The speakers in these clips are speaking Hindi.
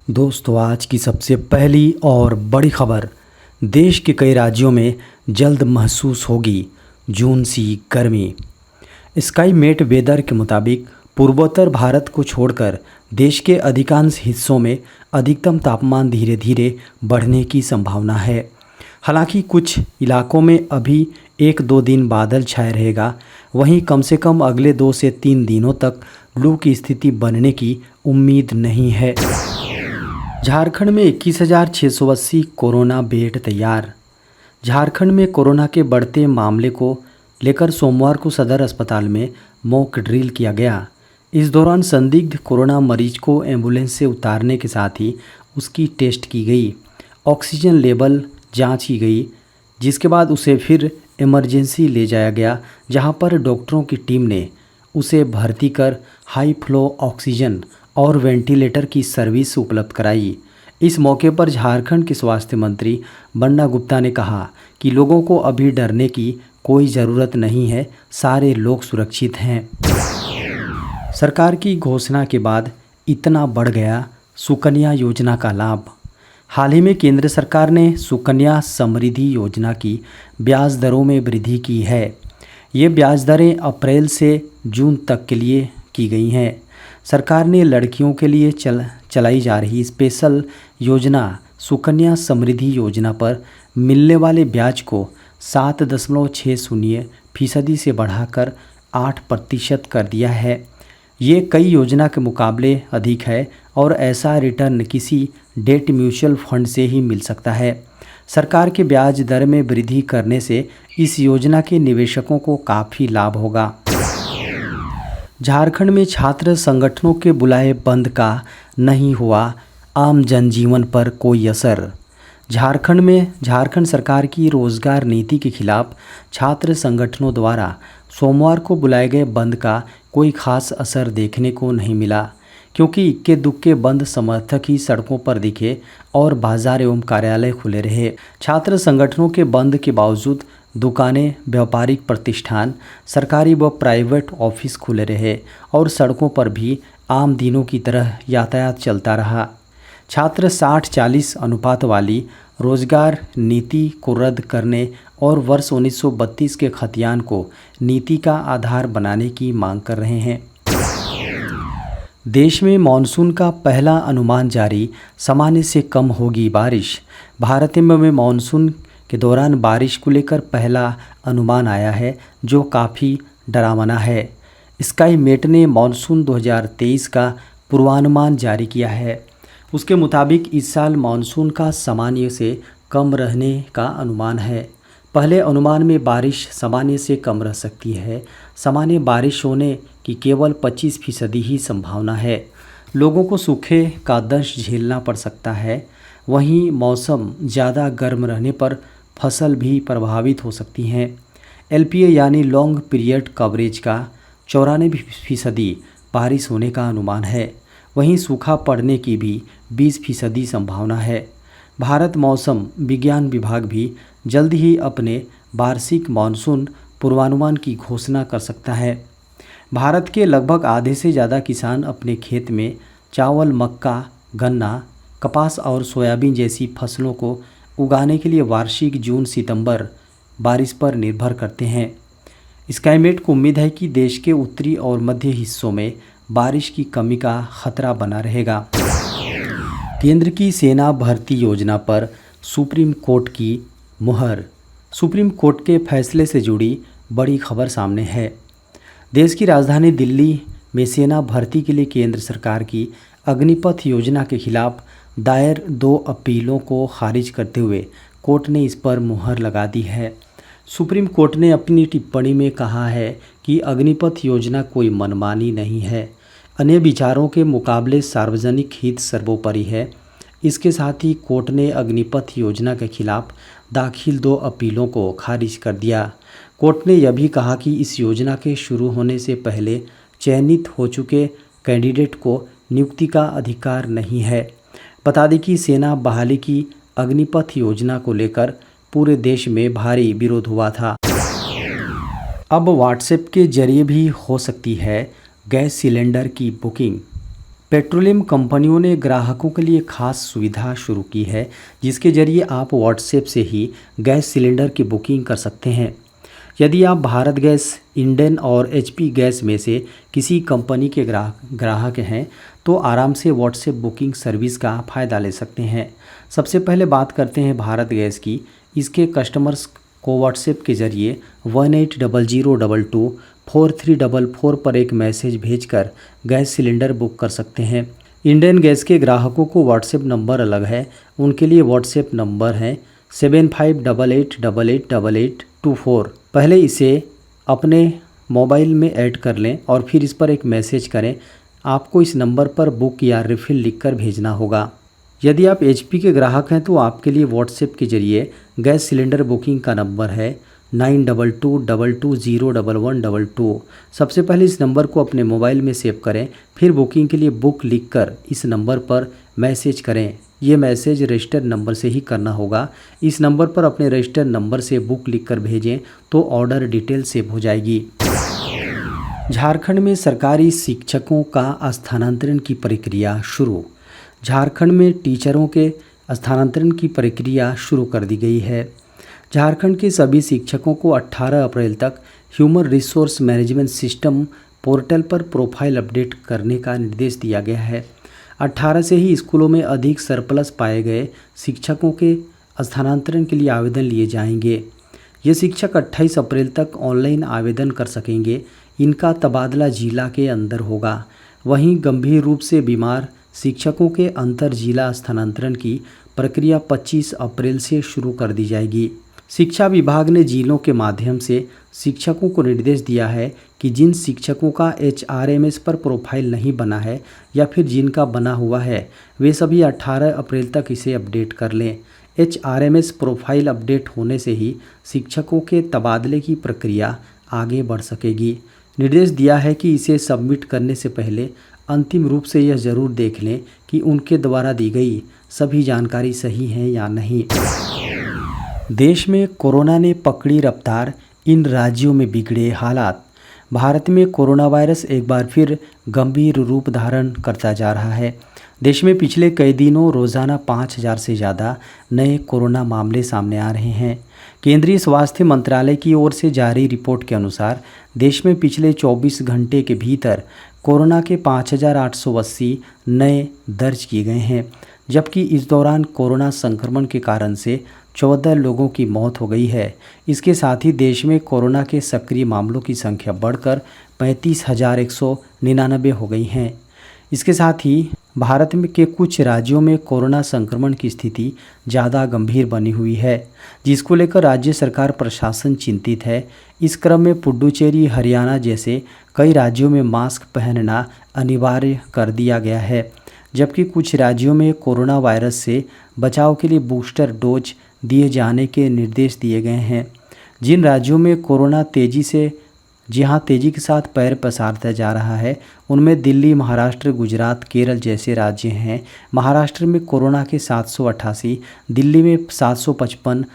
दोस्तों, आज की सबसे पहली और बड़ी खबर। देश के कई राज्यों में जल्द महसूस होगी जून सी गर्मी। स्काई मेट वेदर के मुताबिक पूर्वोत्तर भारत को छोड़कर देश के अधिकांश हिस्सों में अधिकतम तापमान धीरे धीरे बढ़ने की संभावना है। हालांकि कुछ इलाकों में अभी 1-2 दिन बादल छाए रहेगा। वहीं कम से कम अगले 2 से 3 दिनों तक लू की स्थिति बनने की उम्मीद नहीं है। झारखंड में 21,680 कोरोना बेड तैयार। झारखंड में कोरोना के बढ़ते मामले को लेकर सोमवार को सदर अस्पताल में मॉक ड्रिल किया गया। इस दौरान संदिग्ध कोरोना मरीज को एम्बुलेंस से उतारने के साथ ही उसकी टेस्ट की गई, ऑक्सीजन लेवल जांच की गई, जिसके बाद उसे फिर इमरजेंसी ले जाया गया, जहां पर डॉक्टरों की टीम ने उसे भर्ती कर हाई फ्लो ऑक्सीजन और वेंटिलेटर की सर्विस उपलब्ध कराई। इस मौके पर झारखंड के स्वास्थ्य मंत्री बन्ना गुप्ता ने कहा कि लोगों को अभी डरने की कोई ज़रूरत नहीं है, सारे लोग सुरक्षित हैं। सरकार की घोषणा के बाद इतना बढ़ गया सुकन्या योजना का लाभ। हाल ही में केंद्र सरकार ने सुकन्या समृद्धि योजना की ब्याज दरों में वृद्धि की है। ये ब्याज दरें अप्रैल से जून तक के लिए की गई हैं। सरकार ने लड़कियों के लिए चलाई जा रही स्पेशल योजना सुकन्या समृद्धि योजना पर मिलने वाले ब्याज को 7.60% से बढ़ाकर 8% कर दिया है। ये कई योजना के मुकाबले अधिक है और ऐसा रिटर्न किसी डेट म्यूचुअल फंड से ही मिल सकता है। सरकार के ब्याज दर में वृद्धि करने से इस योजना के निवेशकों को काफ़ी लाभ होगा। झारखंड में छात्र संगठनों के बुलाए बंद का नहीं हुआ आम जनजीवन पर कोई असर। झारखंड सरकार की रोजगार नीति के खिलाफ छात्र संगठनों द्वारा सोमवार को बुलाए गए बंद का कोई खास असर देखने को नहीं मिला, क्योंकि इक्के दुक्के बंद समर्थक ही सड़कों पर दिखे और बाजार एवं कार्यालय खुले रहे। छात्र संगठनों के बंद के बावजूद दुकानें, व्यापारिक प्रतिष्ठान, सरकारी व प्राइवेट ऑफिस खुले रहे और सड़कों पर भी आम दिनों की तरह यातायात चलता रहा। छात्र 60-40 अनुपात वाली रोजगार नीति को रद्द करने और वर्ष 1932 के खतियान को नीति का आधार बनाने की मांग कर रहे हैं। देश में मानसून का पहला अनुमान जारी, सामान्य से कम होगी बारिश। भारत में मानसून के दौरान बारिश को लेकर पहला अनुमान आया है, जो काफ़ी डरावना है। स्काई मेट ने मानसून 2023 का पूर्वानुमान जारी किया है। उसके मुताबिक इस साल मानसून का सामान्य से कम रहने का अनुमान है। पहले अनुमान में बारिश सामान्य से कम रह सकती है। सामान्य बारिश होने की केवल 25% ही संभावना है। लोगों को सूखे का दंश झेलना पड़ सकता है। वहीं मौसम ज़्यादा गर्म रहने पर फसल भी प्रभावित हो सकती हैं। LPA यानी लॉन्ग पीरियड कवरेज का 94% बारिश होने का अनुमान है। वहीं सूखा पड़ने की भी 20% संभावना है। भारत मौसम विज्ञान विभाग भी जल्द ही अपने वार्षिक मानसून पूर्वानुमान की घोषणा कर सकता है। भारत के लगभग आधे से ज़्यादा किसान अपने खेत में चावल, मक्का, गन्ना, कपास और सोयाबीन जैसी फसलों को उगाने के लिए वार्षिक जून-सितंबर बारिश पर निर्भर करते हैं। स्काईमेट को उम्मीद है कि देश के उत्तरी और मध्य हिस्सों में बारिश की कमी का खतरा बना रहेगा। केंद्र की सेना भर्ती योजना पर सुप्रीम कोर्ट की मुहर। सुप्रीम कोर्ट के फैसले से जुड़ी बड़ी खबर सामने है। देश की राजधानी दिल्ली में सेना भर्ती के लिए केंद्र सरकार की अग्निपथ योजना के खिलाफ दायर 2 अपीलों को खारिज करते हुए कोर्ट ने इस पर मुहर लगा दी है। सुप्रीम कोर्ट ने अपनी टिप्पणी में कहा है कि अग्निपथ योजना कोई मनमानी नहीं है, अन्य विचारों के मुकाबले सार्वजनिक हित सर्वोपरि है। इसके साथ ही कोर्ट ने अग्निपथ योजना के खिलाफ दाखिल 2 अपीलों को खारिज कर दिया। कोर्ट ने यह भी कहा कि इस योजना के शुरू होने से पहले चयनित हो चुके कैंडिडेट को नियुक्ति का अधिकार नहीं है। बता दें कि सेना बहाली की अग्निपथ योजना को लेकर पूरे देश में भारी विरोध हुआ था। अब व्हाट्सएप के जरिए भी हो सकती है गैस सिलेंडर की बुकिंग। पेट्रोलियम कंपनियों ने ग्राहकों के लिए खास सुविधा शुरू की है, जिसके जरिए आप व्हाट्सएप से ही गैस सिलेंडर की बुकिंग कर सकते हैं। यदि आप भारत गैस, इंडेन और एचपी गैस में से किसी कंपनी के ग्राहक हैं तो आराम से व्हाट्सएप बुकिंग सर्विस का फ़ायदा ले सकते हैं। सबसे पहले बात करते हैं भारत गैस की। इसके कस्टमर्स को व्हाट्सएप के जरिए 1800224344 पर एक मैसेज भेजकर गैस सिलेंडर बुक कर सकते हैं। इंडियन गैस के ग्राहकों को व्हाट्सएप नंबर अलग है। उनके लिए व्हाट्सएप नंबर है 7588888824। पहले इसे अपने मोबाइल में ऐड कर लें और फिर इस पर एक मैसेज करें। आपको इस नंबर पर बुक या रिफ़िल लिखकर भेजना होगा। यदि आप एचपी के ग्राहक हैं तो आपके लिए व्हाट्सएप के जरिए गैस सिलेंडर बुकिंग का नंबर है 9222201122। सबसे पहले इस नंबर को अपने मोबाइल में सेव करें, फिर बुकिंग के लिए बुक लिखकर इस नंबर पर मैसेज करें। ये मैसेज रजिस्टर्ड नंबर से ही करना होगा। इस नंबर पर अपने रजिस्टर्ड नंबर से बुक लिखकर भेजें तो ऑर्डर डिटेल सेव हो जाएगी। झारखंड में सरकारी शिक्षकों का स्थानांतरण की प्रक्रिया शुरू। झारखंड में टीचरों के स्थानांतरण की प्रक्रिया शुरू कर दी गई है। झारखंड के सभी शिक्षकों को 18 अप्रैल तक human resource management system portal पर प्रोफाइल अपडेट करने का निर्देश दिया गया है। 18 से ही स्कूलों में अधिक सरप्लस पाए गए शिक्षकों के स्थानांतरण के लिए आवेदन लिए जाएंगे। ये शिक्षक 28 अप्रैल तक ऑनलाइन आवेदन कर सकेंगे। इनका तबादला जिला के अंदर होगा। वहीं गंभीर रूप से बीमार शिक्षकों के अंतर जिला स्थानांतरण की प्रक्रिया 25 अप्रैल से शुरू कर दी जाएगी। शिक्षा विभाग ने जिलों के माध्यम से शिक्षकों को निर्देश दिया है कि जिन शिक्षकों का HRMS पर प्रोफाइल नहीं बना है या फिर जिनका बना हुआ है वे सभी 18 अप्रैल तक इसे अपडेट कर लें। HRMS प्रोफाइल अपडेट होने से ही शिक्षकों के तबादले की प्रक्रिया आगे बढ़ सकेगी। निर्देश दिया है कि इसे सबमिट करने से पहले अंतिम रूप से यह ज़रूर देख लें कि उनके द्वारा दी गई सभी जानकारी सही है या नहीं। देश में कोरोना ने पकड़ी रफ्तार, इन राज्यों में बिगड़े हालात। भारत में कोरोना वायरस एक बार फिर गंभीर रूप धारण करता जा रहा है। देश में पिछले कई दिनों रोज़ाना 5000 से ज़्यादा नए कोरोना मामले सामने आ रहे हैं। केंद्रीय स्वास्थ्य मंत्रालय की ओर से जारी रिपोर्ट के अनुसार देश में पिछले 24 घंटे के भीतर कोरोना के 5880 नए दर्ज किए गए हैं, जबकि इस दौरान कोरोना संक्रमण के कारण से 14 लोगों की मौत हो गई है। इसके साथ ही देश में कोरोना के सक्रिय मामलों की संख्या बढ़कर 35,199 हो गई हैं। इसके साथ ही भारत में के कुछ राज्यों में कोरोना संक्रमण की स्थिति ज़्यादा गंभीर बनी हुई है, जिसको लेकर राज्य सरकार प्रशासन चिंतित है। इस क्रम में पुडुचेरी, हरियाणा जैसे कई राज्यों में मास्क पहनना अनिवार्य कर दिया गया है, जबकि कुछ राज्यों में कोरोना वायरस से बचाव के लिए बूस्टर डोज दिए जाने के निर्देश दिए गए हैं। जिन राज्यों में कोरोना तेज़ी के साथ पैर पसारता जा रहा है उनमें दिल्ली, महाराष्ट्र, गुजरात, केरल जैसे राज्य हैं। महाराष्ट्र में कोरोना के 788, दिल्ली में 755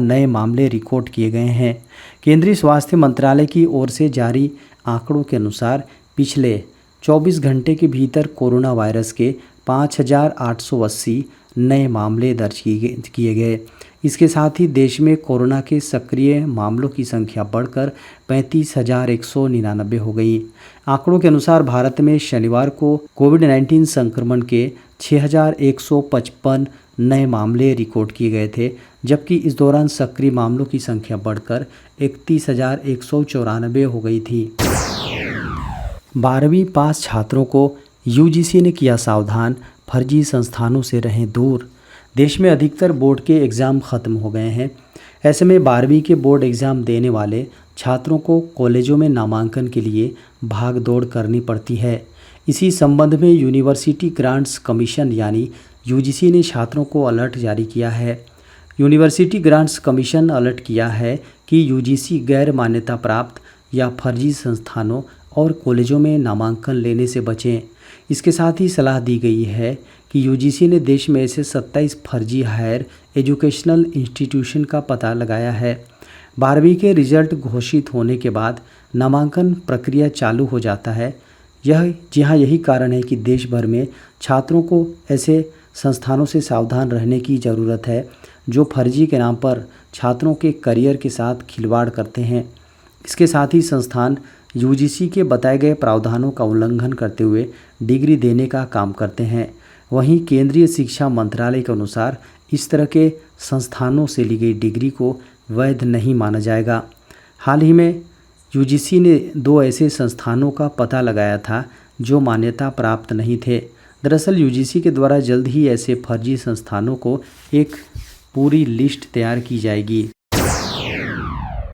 नए मामले रिकॉर्ड किए गए हैं। केंद्रीय स्वास्थ्य मंत्रालय की ओर से जारी आंकड़ों के अनुसार पिछले 24 घंटे के भीतर कोरोना वायरस के 5880 नए मामले दर्ज किए गए। इसके साथ ही देश में कोरोना के सक्रिय मामलों की संख्या बढ़कर 35,199 हो गई। आंकड़ों के अनुसार भारत में शनिवार को कोविड-19 संक्रमण के 6,155 नए मामले रिकॉर्ड किए गए थे, जबकि इस दौरान सक्रिय मामलों की संख्या बढ़कर 31,194 हो गई थी। 12वीं पास छात्रों को यूजीसी ने किया सावधान, फर्जी संस्थानों से रहें दूर। देश में अधिकतर बोर्ड के एग्ज़ाम ख़त्म हो गए हैं। ऐसे में 12वीं के बोर्ड एग्ज़ाम देने वाले छात्रों को कॉलेजों में नामांकन के लिए भाग दौड़ करनी पड़ती है। इसी संबंध में यूनिवर्सिटी ग्रांट्स कमीशन यानी यूजीसी ने छात्रों को अलर्ट जारी किया है। यूनिवर्सिटी ग्रांट्स कमीशन अलर्ट किया है कि यूजीसी गैर मान्यता प्राप्त या फर्जी संस्थानों और कॉलेजों में नामांकन लेने से बचें। इसके साथ ही सलाह दी गई है कि यूजीसी ने देश में ऐसे 27 फर्जी हायर एजुकेशनल इंस्टीट्यूशन का पता लगाया है। 12वीं के रिजल्ट घोषित होने के बाद नामांकन प्रक्रिया चालू हो जाता है। जी हाँ, यही कारण है कि देश भर में छात्रों को ऐसे संस्थानों से सावधान रहने की ज़रूरत है जो फर्जी के नाम पर छात्रों के करियर के साथ खिलवाड़ करते हैं। इसके साथ ही संस्थान यूजीसी के बताए गए प्रावधानों का उल्लंघन करते हुए डिग्री देने का काम करते हैं। वहीं केंद्रीय शिक्षा मंत्रालय के अनुसार इस तरह के संस्थानों से ली गई डिग्री को वैध नहीं माना जाएगा। हाल ही में यूजीसी ने 2 ऐसे संस्थानों का पता लगाया था जो मान्यता प्राप्त नहीं थे। दरअसल यूजीसी के द्वारा जल्द ही ऐसे फर्जी संस्थानों को एक पूरी लिस्ट तैयार की जाएगी।